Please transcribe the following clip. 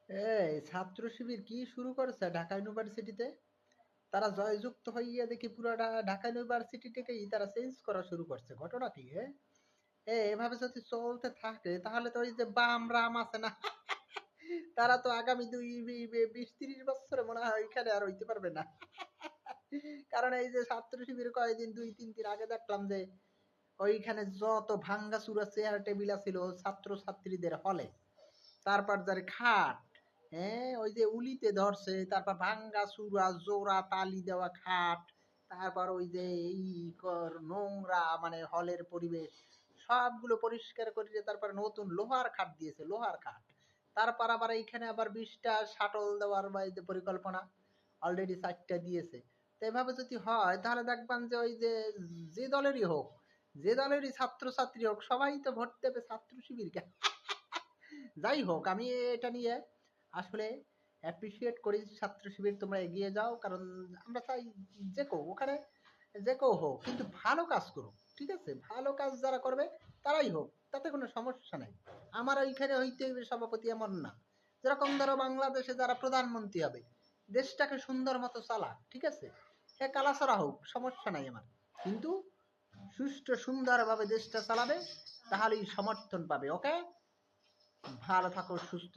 এই ছাত্র শিবির কি শুরু করেছে ঢাকা ইউনিভার্সিটিতে? তারা জয়যুক্ত হইয়া দেখি পুরো ঢাকা ইউনিভার্সিটিটাকেই তারা চেঞ্জ করা শুরু করছে। ঘটনা কি? এভাবে যদি চলতে থাকে তাহলে তো ওই যে বাম রাম আছে না, তারা তো আগামী 20-30 বছরে মনে হয় ওইখানে আর হইতে পারবে না। কারণ এই যে ছাত্র শিবির কয়েকদিন 2-3 দিন আগে দেখলাম যে ওইখানে যত ভাঙ্গাচুরা চেয়ার টেবিল ছিল ছাত্র ছাত্রীদের হলে, তারপর যার খাট, ওই যে উলিতে ধরছে, তারপর ভাঙ্গা চূড়া জোড়া তালি দেওয়া খাট, তারপর ওই যে এই নোংরা মানে হলের পরিবেশ সবগুলো পরিষ্কার করে দিয়ে তারপর নতুন লোহার খাট দিয়েছে, লোহার খাট। তারপর আবার এইখানে আবার 20টা শাটল দেওয়ার বা এই যে পরিকল্পনা অলরেডি 4টা দিয়েছে। তো এভাবে যদি হয় তাহলে দেখবেন যে ওই যে যে দলেরই হোক, যে দলেরই ছাত্র ছাত্রী হোক, সবাই তো ভোট দেবে ছাত্র শিবিরকে। যাই হোক, আমি এটা নিয়ে আসলে অ্যাপ্রিসিয়েট করি ছাত্র শিবির, তোমরা এগিয়ে যাও। কারণ আমরা চাই যে কেউ ওখানে যে কেউ হোক কিন্তু ভালো কাজ করুক। ঠিক আছে, ভালো কাজ যারা করবে তারাই হোক, তাতে কোনো সমস্যা নাই। আমার ওইখানে হইতে হইবে সভাপতি এমন না। যেরকম ধরো বাংলাদেশে যারা প্রধানমন্ত্রী হবে, দেশটাকে সুন্দর মতো চালাক, ঠিক আছে, সে কালাছড়া হোক, সমস্যা নাই আমার। কিন্তু সুষ্ঠু সুন্দরভাবে দেশটা চালাবে, তাহলেই সমর্থন পাবে। ওকে, ভালো থাকো, সুস্থ